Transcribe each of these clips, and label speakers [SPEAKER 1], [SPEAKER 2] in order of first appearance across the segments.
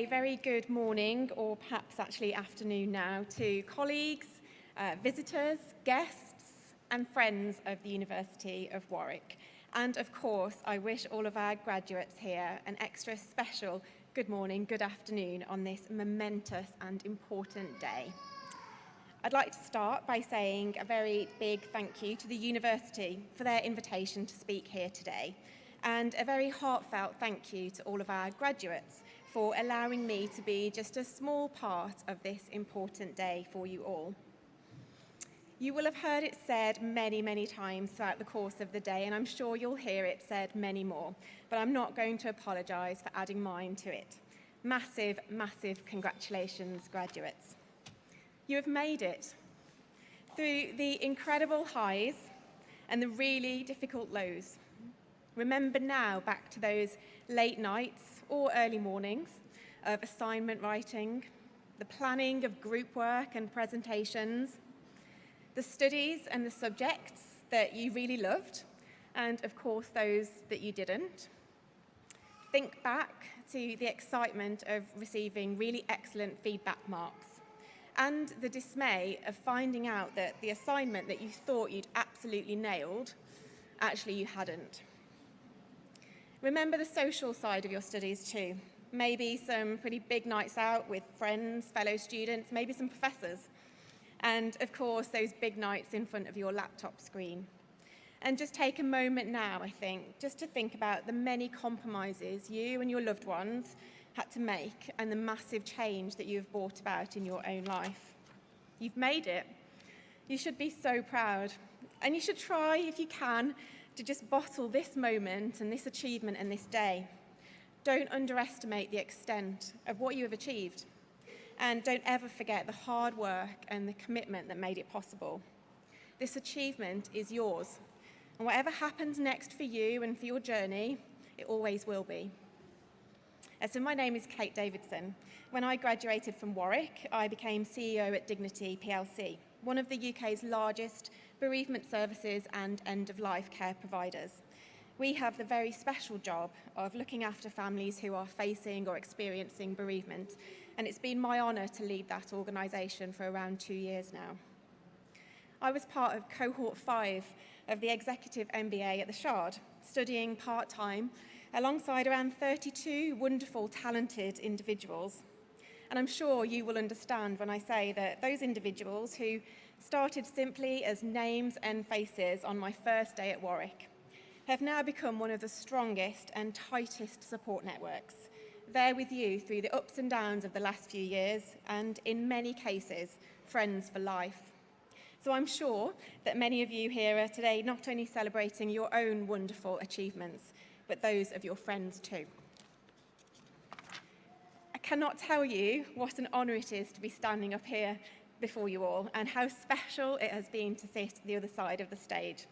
[SPEAKER 1] a very good morning, or perhaps actually afternoon now, to colleagues, visitors, guests, and friends of the University of Warwick. And of course, I wish all of our graduates here an extra special good morning, good afternoon on this momentous and important day. I'd like to start by saying a very big thank you to the university for their invitation to speak here today, and a very heartfelt thank you to all of our graduates for allowing me to be just a small part of this important day for you all. You will have heard it said many, many times throughout the course of the day, and I'm sure you'll hear it said many more, but I'm not going to apologise for adding mine to it. Massive, massive congratulations, graduates. You have made it. Through the incredible highs and the really difficult lows. Remember now back to those late nights or early mornings of assignment writing, the planning of group work and presentations, the studies and the subjects that you really loved, and of course those that you didn't. Think back to the excitement of receiving really excellent feedback marks and the dismay of finding out that the assignment that you thought you'd absolutely nailed, actually you hadn't. Remember the social side of your studies too. Maybe some pretty big nights out with friends, fellow students, maybe some professors. And of course, those big nights in front of your laptop screen. And just take a moment now, I think, just to think about the many compromises you and your loved ones had to make and the massive change that you have brought about in your own life. You've made it. You should be so proud. And you should try, if you can, to just bottle this moment and this achievement and this day. Don't underestimate the extent of what you have achieved. And don't ever forget the hard work and the commitment that made it possible. This achievement is yours. And whatever happens next for you and for your journey, it always will be. So my name is Kate Davidson. When I graduated from Warwick, I became CEO at Dignity plc, one of the UK's largest bereavement services and end-of-life care providers. We have the very special job of looking after families who are facing or experiencing bereavement, and it's been my honour to lead that organisation for around 2 years now. I was part of cohort 5 of the Executive MBA at the Shard, studying part-time alongside around 32 wonderful, talented individuals. And I'm sure you will understand when I say that those individuals who started simply as names and faces on my first day at Warwick have now become one of the strongest and tightest support networks, there with you through the ups and downs of the last few years, and in many cases, friends for life. So I'm sure that many of you here are today not only celebrating your own wonderful achievements, but those of your friends too. I cannot tell you what an honour it is to be standing up here before you all, and how special it has been to sit at the other side of the stage.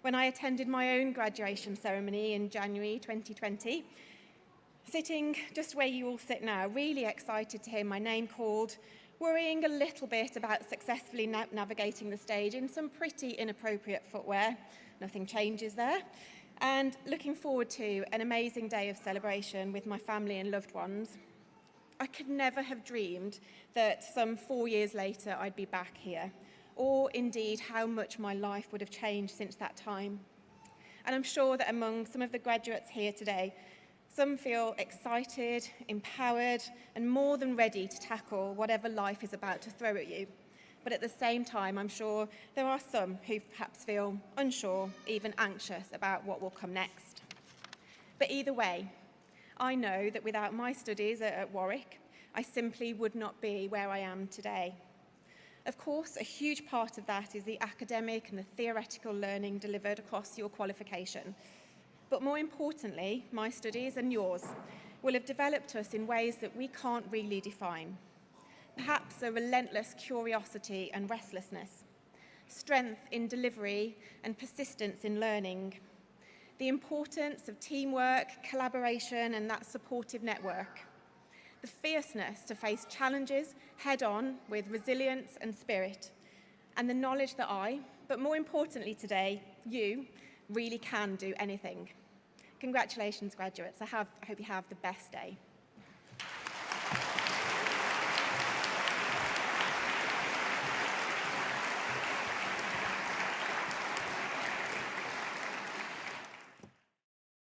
[SPEAKER 1] When I attended my own graduation ceremony in January 2020, sitting just where you all sit now, really excited to hear my name called, worrying a little bit about successfully navigating the stage in some pretty inappropriate footwear. Nothing changes there. And looking forward to an amazing day of celebration with my family and loved ones. I could never have dreamed that some 4 years later I'd be back here, or indeed how much my life would have changed since that time. And I'm sure that among some of the graduates here today, some feel excited, empowered, and more than ready to tackle whatever life is about to throw at you. But at the same time, I'm sure there are some who perhaps feel unsure, even anxious about what will come next. But either way, I know that without my studies at Warwick, I simply would not be where I am today. Of course, a huge part of that is the academic and the theoretical learning delivered across your qualification. But more importantly, my studies and yours will have developed us in ways that we can't really define. Perhaps a relentless curiosity and restlessness, strength in delivery and persistence in learning, the importance of teamwork, collaboration, and that supportive network, the fierceness to face challenges head-on with resilience and spirit, and the knowledge that I, but more importantly today, you, really can do anything. Congratulations, graduates. I hope you have the best day.